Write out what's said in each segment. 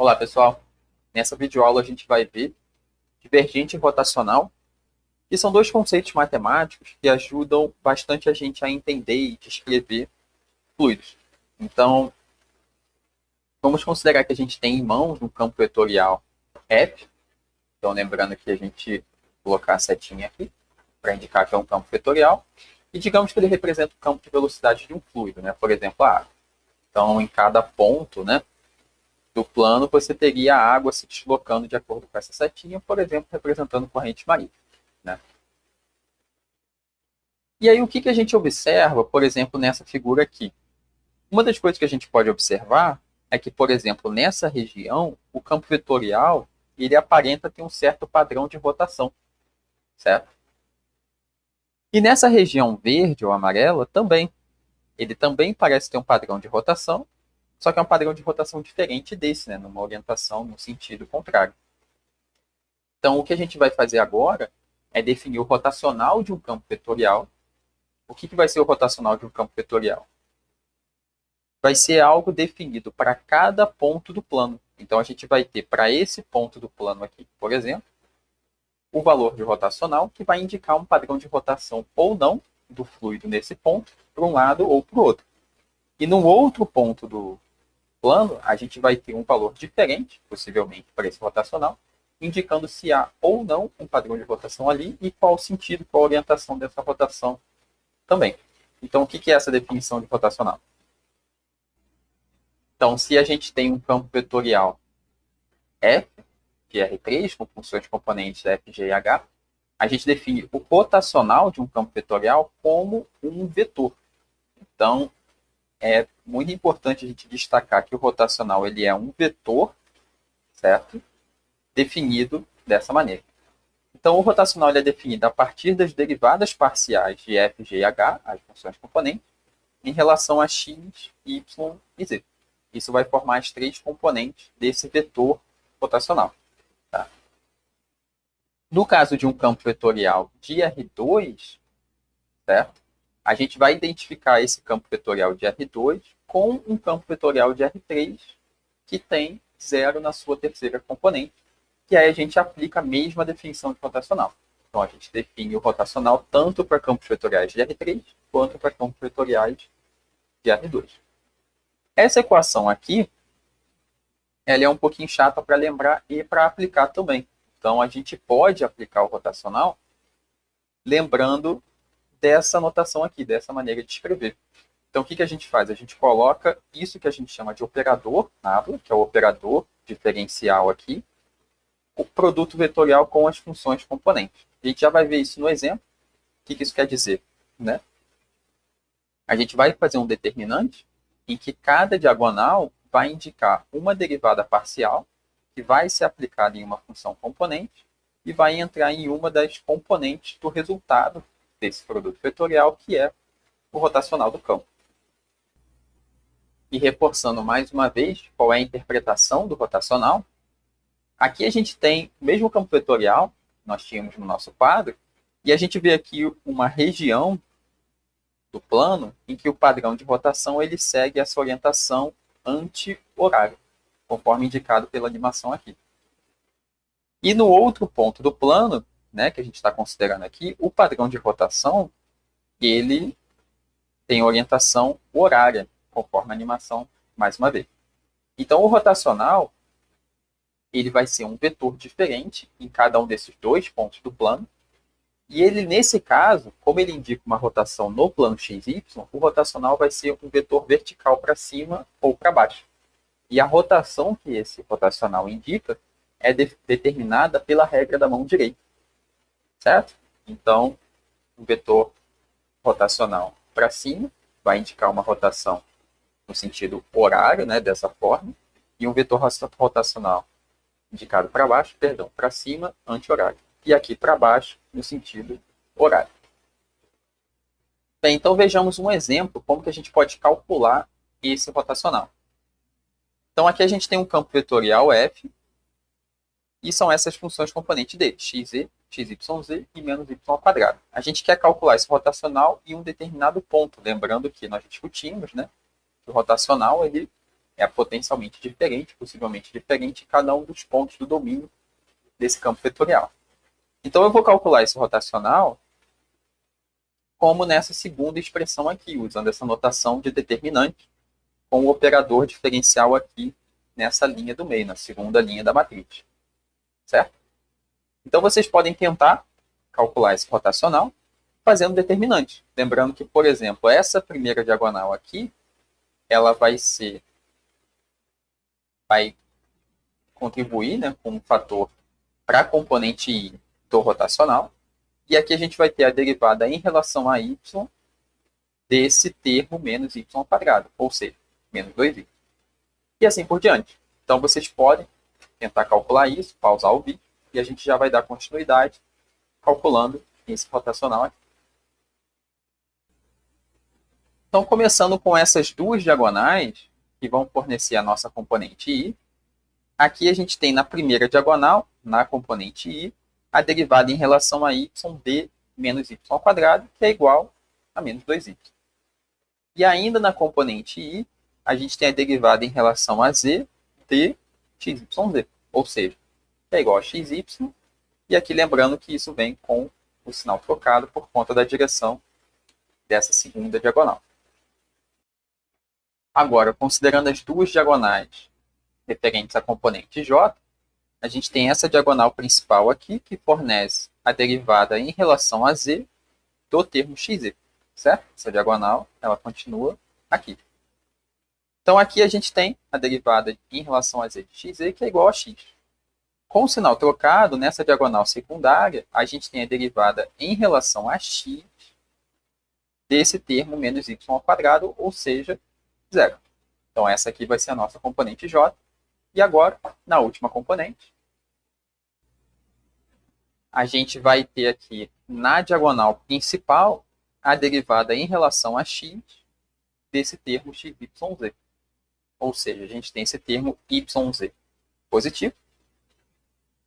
Olá, pessoal. Nessa videoaula a gente vai ver divergente rotacional, que são dois conceitos matemáticos que ajudam bastante a gente a entender e descrever fluidos. Então, vamos considerar que a gente tem em mãos um campo vetorial F. Então, lembrando que a gente colocar a setinha aqui para indicar que é um campo vetorial. E digamos que ele representa o campo de velocidade de um fluido, né? Por exemplo, a água. Então, em cada ponto, né, do plano, você teria a água se deslocando de acordo com essa setinha, por exemplo, representando corrente marítima, né? E aí, o que a gente observa, por exemplo, nessa figura aqui? Uma das coisas que a gente pode observar é que, por exemplo, nessa região, o campo vetorial ele aparenta ter um certo padrão de rotação, certo? E nessa região verde ou amarela também. Ele também parece ter um padrão de rotação, só que é um padrão de rotação diferente desse, né? Numa orientação no sentido contrário. Então, o que a gente vai fazer agora é definir o rotacional de um campo vetorial. O que vai ser o rotacional de um campo vetorial? Vai ser algo definido para cada ponto do plano. Então, a gente vai ter para esse ponto do plano aqui, por exemplo, o valor de rotacional, que vai indicar um padrão de rotação ou não do fluido nesse ponto, para um lado ou para o outro. E no outro ponto do plano, a gente vai ter um valor diferente, possivelmente, para esse rotacional, indicando se há ou não um padrão de rotação ali e qual o sentido, qual a orientação dessa rotação também. Então, o que é essa definição de rotacional? Então, se a gente tem um campo vetorial F, de R3, com funções componentes F, G e H, a gente define o rotacional de um campo vetorial como um vetor. Então, é muito importante a gente destacar que o rotacional ele é um vetor, certo? Definido dessa maneira. Então, o rotacional ele é definido a partir das derivadas parciais de f, g e h, as funções componentes, em relação a x, y e z. Isso vai formar as três componentes desse vetor rotacional. Tá? No caso de um campo vetorial de R2, certo? A gente vai identificar esse campo vetorial de R2 com um campo vetorial de R3 que tem zero na sua terceira componente. E aí a gente aplica a mesma definição de rotacional. Então a gente define o rotacional tanto para campos vetoriais de R3 quanto para campos vetoriais de R2. Essa equação aqui, ela é um pouquinho chata para lembrar e para aplicar também. Então a gente pode aplicar o rotacional lembrando dessa notação aqui, dessa maneira de escrever. Então o que a gente faz? A gente coloca isso que a gente chama de operador nabla, que é o operador diferencial aqui, o produto vetorial com as funções componentes. A gente já vai ver isso no exemplo. O que isso quer dizer? Né? A gente vai fazer um determinante em que cada diagonal vai indicar uma derivada parcial que vai ser aplicada em uma função componente e vai entrar em uma das componentes do resultado desse produto vetorial, que é o rotacional do campo. E reforçando mais uma vez qual é a interpretação do rotacional, aqui a gente tem o mesmo campo vetorial que nós tínhamos no nosso quadro, e a gente vê aqui uma região do plano em que o padrão de rotação ele segue essa orientação anti-horário, conforme indicado pela animação aqui. E no outro ponto do plano, né, que a gente está considerando aqui, o padrão de rotação ele tem orientação horária, conforme a animação mais uma vez. Então, o rotacional ele vai ser um vetor diferente em cada um desses dois pontos do plano. E ele, nesse caso, como ele indica uma rotação no plano XY, o rotacional vai ser um vetor vertical para cima ou para baixo. E a rotação que esse rotacional indica é determinada pela regra da mão direita. Certo? Então, o vetor rotacional para cima vai indicar uma rotação no sentido horário, né, dessa forma, e um vetor rotacional indicado para baixo, perdão, para cima, anti-horário. E aqui para baixo, no sentido horário. Bem, então vejamos um exemplo, como que a gente pode calcular esse rotacional. Então aqui a gente tem um campo vetorial F, e são essas funções componentes dele, xz, xyz e menos y ao quadrado. A gente quer calcular esse rotacional em um determinado ponto, lembrando que nós discutimos, né, que o rotacional ele é potencialmente diferente, possivelmente diferente, em cada um dos pontos do domínio desse campo vetorial. Então, eu vou calcular esse rotacional como nessa segunda expressão aqui, usando essa notação de determinante, com o operador diferencial aqui nessa linha do meio, na segunda linha da matriz. Certo? Então, vocês podem tentar calcular esse rotacional fazendo determinante. Lembrando que, por exemplo, essa primeira diagonal aqui, ela vai contribuir, né, com um fator para a componente i do rotacional. E aqui a gente vai ter a derivada em relação a y desse termo menos y ao quadrado, ou seja, menos 2y. E assim por diante. Então, vocês podem tentar calcular isso, pausar o vídeo, e a gente já vai dar continuidade calculando esse rotacional aqui. Então, começando com essas duas diagonais, que vão fornecer a nossa componente i, aqui a gente tem na primeira diagonal, na componente i, a derivada em relação a y de menos y ao quadrado, que é igual a menos 2y. E ainda na componente i, a gente tem a derivada em relação a z de xyz, ou seja, é igual a xy, e aqui lembrando que isso vem com o sinal trocado por conta da direção dessa segunda diagonal. Agora, considerando as duas diagonais referentes à componente j, a gente tem essa diagonal principal aqui, que fornece a derivada em relação a z do termo xz, certo? Essa diagonal, ela continua aqui. Então, aqui a gente tem a derivada em relação a z de xz, que é igual a x. Com o sinal trocado, nessa diagonal secundária, a gente tem a derivada em relação a x desse termo menos y ao quadrado, ou seja, zero. Então, essa aqui vai ser a nossa componente j. E agora, na última componente, a gente vai ter aqui, na diagonal principal, a derivada em relação a x desse termo xyz. Ou seja, a gente tem esse termo yz positivo.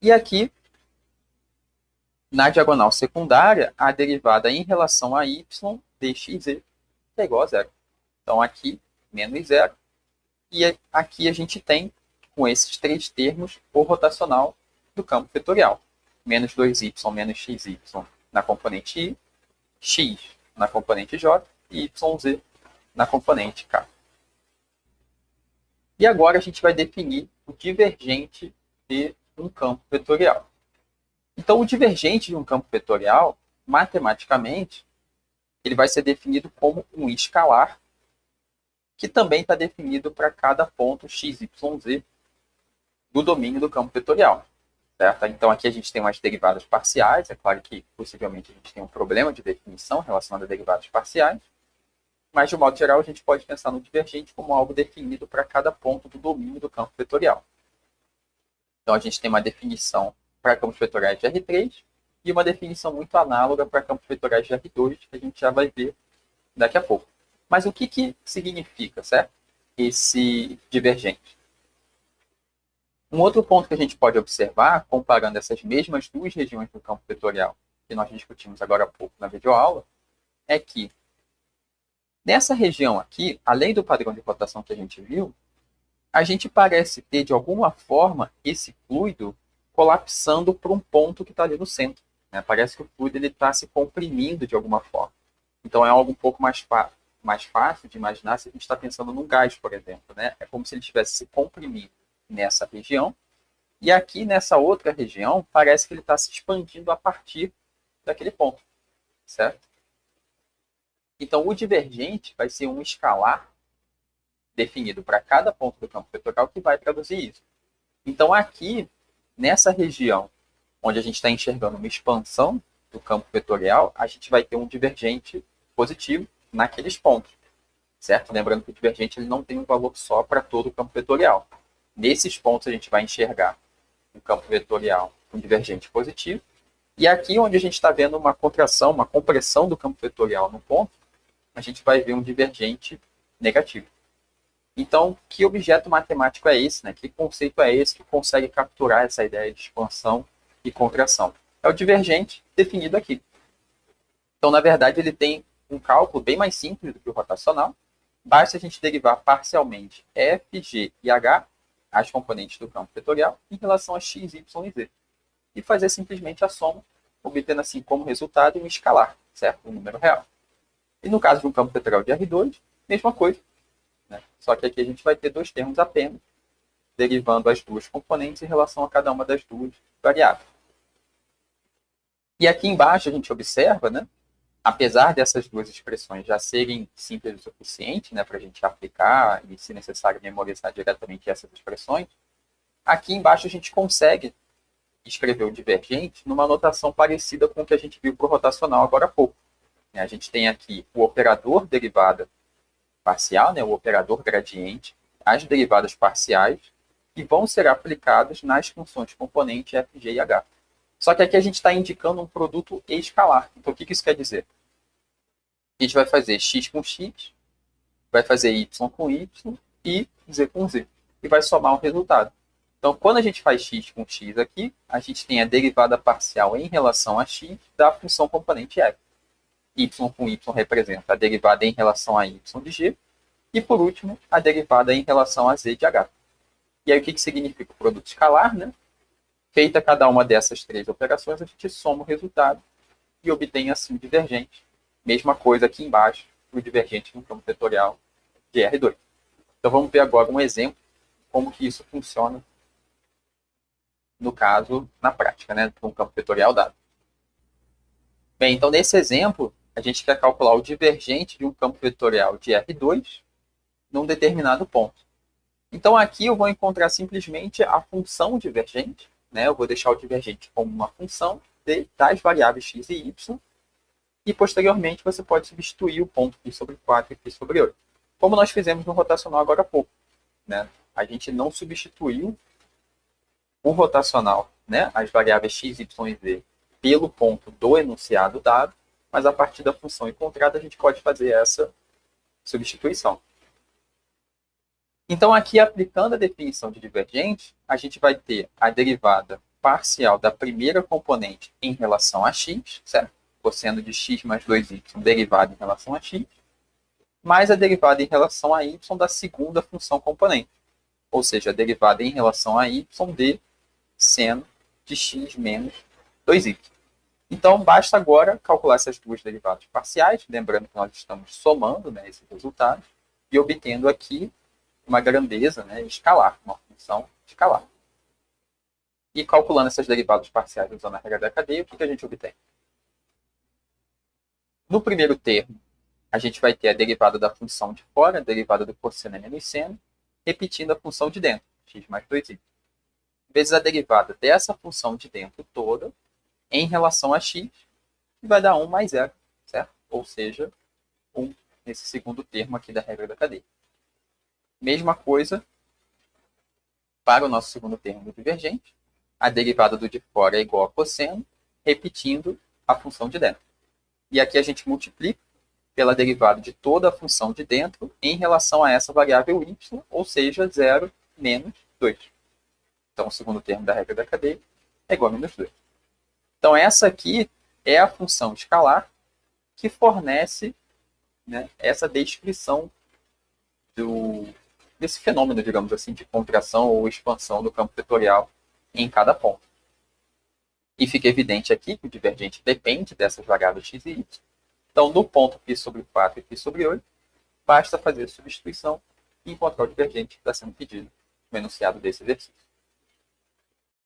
E aqui, na diagonal secundária, a derivada em relação a y de xz é igual a zero. Então, aqui, menos zero. E aqui a gente tem, com esses três termos, o rotacional do campo vetorial. Menos 2y menos xy na componente i, x na componente j e yz na componente k. E agora a gente vai definir o divergente de um campo vetorial. Então, o divergente de um campo vetorial, matematicamente, ele vai ser definido como um escalar, que também está definido para cada ponto x, y, z do domínio do campo vetorial. Certo? Então, aqui a gente tem umas derivadas parciais. É claro que, possivelmente, a gente tem um problema de definição relacionado a derivadas parciais. Mas, de um modo geral, a gente pode pensar no divergente como algo definido para cada ponto do domínio do campo vetorial. Então, a gente tem uma definição para campos vetoriais de R3 e uma definição muito análoga para campos vetoriais de R2, que a gente já vai ver daqui a pouco. Mas o que significa, certo? Esse divergente? Um outro ponto que a gente pode observar, comparando essas mesmas duas regiões do campo vetorial que nós discutimos agora há pouco na videoaula, é que nessa região aqui, além do padrão de rotação que a gente viu, a gente parece ter, de alguma forma, esse fluido colapsando para um ponto que está ali no centro. Né? Parece que o fluido está se comprimindo de alguma forma. Então, é algo um pouco mais fácil de imaginar se a gente está pensando num gás, por exemplo. Né? É como se ele estivesse se comprimindo nessa região. E aqui, nessa outra região, parece que ele está se expandindo a partir daquele ponto. Certo? Então, o divergente vai ser um escalar definido para cada ponto do campo vetorial que vai traduzir isso. Então, aqui, nessa região onde a gente está enxergando uma expansão do campo vetorial, a gente vai ter um divergente positivo naqueles pontos. Certo? Lembrando que o divergente ele não tem um valor só para todo o campo vetorial. Nesses pontos, a gente vai enxergar um campo vetorial com divergente positivo. E aqui, onde a gente está vendo uma contração, uma compressão do campo vetorial no ponto, a gente vai ver um divergente negativo. Então, que objeto matemático é esse? Né? Que conceito é esse que consegue capturar essa ideia de expansão e contração? É o divergente definido aqui. Então, na verdade, ele tem um cálculo bem mais simples do que o rotacional. basta a gente derivar parcialmente f, g e h, as componentes do campo vetorial, em relação a x, y e z. E fazer simplesmente a soma, obtendo assim como resultado um escalar, certo? Um número real. E no caso de um campo vetorial de R2, mesma coisa, né? Só que aqui a gente vai ter dois termos apenas, derivando as duas componentes em relação a cada uma das duas variáveis. E aqui embaixo a gente observa, né, apesar dessas duas expressões já serem simples o suficiente, né, para a gente aplicar e, se necessário, memorizar diretamente essas expressões, aqui embaixo a gente consegue escrever o divergente numa notação parecida com o que a gente viu para o rotacional agora há pouco. A gente tem aqui o operador derivada parcial, né, o operador gradiente, as derivadas parciais, que vão ser aplicadas nas funções componente f, g e h. Só que aqui a gente está indicando um produto escalar. Então, o que isso quer dizer? A gente vai fazer x com x, vai fazer y com y e z com z. E vai somar o resultado. Então, quando a gente faz x com x aqui, a gente tem a derivada parcial em relação a x da função componente f. Y com y representa a derivada em relação a y de g. E, por último, a derivada em relação a z de h. E aí, o que significa o produto escalar, né? Feita cada uma dessas três operações, a gente soma o resultado e obtém assim o divergente. Mesma coisa aqui embaixo, o divergente no campo vetorial de R2. Então vamos ver agora um exemplo de como que isso funciona, no caso, na prática, né, com um campo vetorial dado. Bem, então nesse exemplo, a gente quer calcular o divergente de um campo vetorial de R2 num determinado ponto. Então aqui eu vou encontrar simplesmente a função divergente, né? Eu vou deixar o divergente como uma função das variáveis x e y, e posteriormente você pode substituir o ponto π sobre 4 e π sobre 8. Como nós fizemos no rotacional agora há pouco, né? A gente não substituiu o rotacional, né? As variáveis x, y e z, pelo ponto do enunciado dado, mas a partir da função encontrada a gente pode fazer essa substituição. Então, aqui, aplicando a definição de divergente, a gente vai ter a derivada parcial da primeira componente em relação a x, certo? Cosseno de x mais 2y derivada em relação a x, mais a derivada em relação a y da segunda função componente, ou seja, a derivada em relação a y de seno de x menos 2y. Então, basta agora calcular essas duas derivadas parciais, lembrando que nós estamos somando, né, esses resultados, e obtendo aqui uma grandeza, né, escalar, uma função escalar. E calculando essas derivadas parciais usando a regra da cadeia, o que a gente obtém? No primeiro termo, a gente vai ter a derivada da função de fora, a derivada do cosseno menos seno, repetindo a função de dentro, x mais 2y, vezes a derivada dessa função de dentro toda em relação a x, que vai dar 1 mais 0, certo? Ou seja, 1 nesse segundo termo aqui da regra da cadeia. Mesma coisa para o nosso segundo termo do divergente. A derivada do de fora é igual a cosseno, repetindo a função de dentro. E aqui a gente multiplica pela derivada de toda a função de dentro em relação a essa variável y, ou seja, 0 menos 2. Então, o segundo termo da regra da cadeia é igual a menos 2. Então, essa aqui é a função escalar que fornece, né, essa descrição desse fenômeno, digamos assim, de contração ou expansão do campo vetorial em cada ponto. E fica evidente aqui que o divergente depende dessas variáveis x e y. Então, no ponto π sobre 4 e π sobre 8, basta fazer a substituição e encontrar o divergente que está sendo pedido no enunciado desse exercício.